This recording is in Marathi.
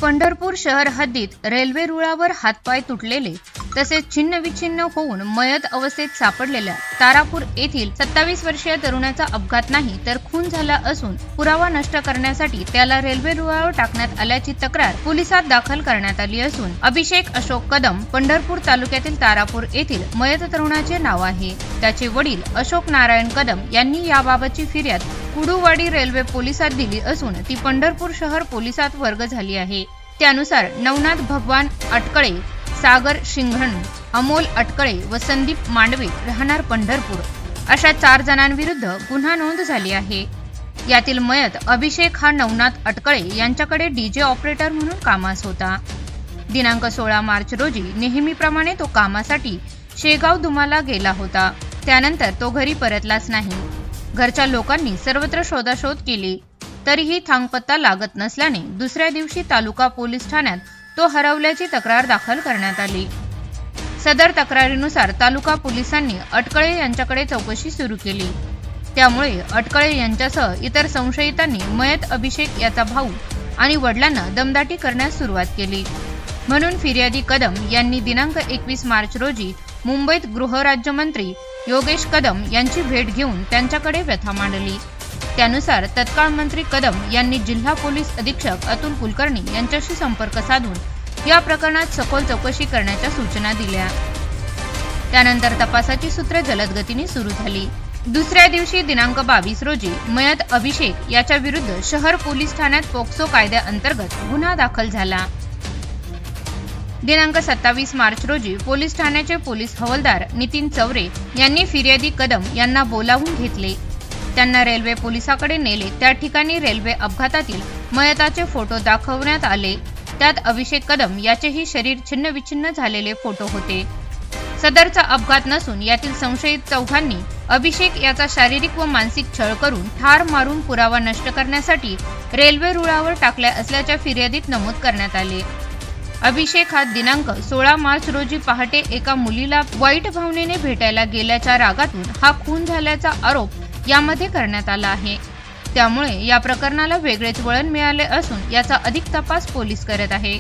पंढरपूर शहर हद्दीत रेल्वे रुळावर हातपाय तुटलेले तसेच छिन्नविछिन्न होऊन मयत अवस्थेत सापडलेल्या तारापूर येथील 27 वर्षीय तरुणाचा अपघात नाही तर खून झाला असून पुरावा नष्ट करण्यासाठी त्याला रेल्वे रुळावर टाकण्यात आल्याची तक्रार पोलिसात दाखल करण्यात आली असून अभिषेक अशोक कदम पंढरपूर तालुक्यातील तारापूर येथील मयत तरुणाचे नाव आहे। त्याचे वडील अशोक नारायण कदम यांनी याबाबतची फिर्याद कुडूवाडी रेल्वे पोलिसात दिली असून ती पंढरपूर शहर पोलिसात वर्ग झाली आहे। त्यानुसार नवनाथ भगवान अटकळे, सागर शिंघण, अमोल अटकळे व संदीप मांडवे राहणार पंढरपूर अशा 4 जणांविरुद्ध गुन्हा नोंद झाली आहे। यातील मयत अभिषेक हा नवनाथ अटकळे यांच्याकडे डीजे ऑपरेटर म्हणून कामास होता। दिनांक 16 मार्च रोजी नेहमीप्रमाणे तो कामासाठी शेगाव दुमाला गेला होता। त्यानंतर तो घरी परतलाच नाही। घरच्या लोकांनी सर्वत्र शोधाशोध केली तरीही थांगपत्ता लागत नसल्याने दुसऱ्या दिवशी तालुका पोलीस ठाण्यात तो हरवल्याची तक्रार दाखल करण्यात आली। सदर तक्रारीनुसार तालुका पोलिसांनी अटकळे यांच्याकडे चौकशी सुरू केली। त्यामुळे अटकळे यांच्यासह इतर संशयितांनी मयत अभिषेक याचा भाऊ आणि वडिलांना दमदाटी करण्यास सुरुवात केली। म्हणून फिर्यादी कदम यांनी दिनांक 21 मार्च रोजी मुंबईत गृहराज्यमंत्री योगेश कदम यांची भेट घेऊन त्यांच्याकडे व्यथा मांडली। त्यानुसार तत्काळ मंत्री कदम यांनी जिल्हा पोलीस अधीक्षक अतुल कुलकर्णी यांच्याशी संपर्क साधून या प्रकरणात सखोल चौकशी करण्याच्या सूचना दिल्या। त्यानंतर तपासाची सूत्रे जलद गतीने सुरू झाली। दुसऱ्या दिवशी दिनांक 22 रोजी मयत अभिषेक याच्या विरुद्ध शहर पोलीस ठाण्यात पोक्सो कायद्याअंतर्गत गुन्हा दाखल झाला। दिनांक 27 मार्च रोजी पोलीस ठाण्याचे पोलीस हवालदार नितीन चौरे यांनी फिर्यादी कदम यांना बोलावून घेतले। त्यांना रेल्वे पोलिसाकडे नेले। त्या ठिकाणी रेल्वे अपघातातील मयताचे फोटो दाखवण्यात आले। त्यात अभिषेक कदम याचेही शरीर छिन्नविछिन्न झालेले फोटो होते। सदरचा अपघात नसून यातील संशयित चौघांनी अभिषेक याचा शारीरिक व मानसिक छळ करून ठार मारून पुरावा नष्ट करण्यासाठी रेल्वे रुळावर टाकल्या असल्याच्या फिर्यादीत नमूद करण्यात आले। अभिषेक हा दिनांक 16 मार्च रोजी पहाटे एका मुलीला वाईट भावनेने भेटायला गेल्याच्या रागातून हा खून झाल्याचा आरोप यामध्ये करण्यात आला आहे। त्यामुळे या प्रकरणाला वेगळेच वळण मिळाले असून याचा अधिक तपास पोलीस करत आहे।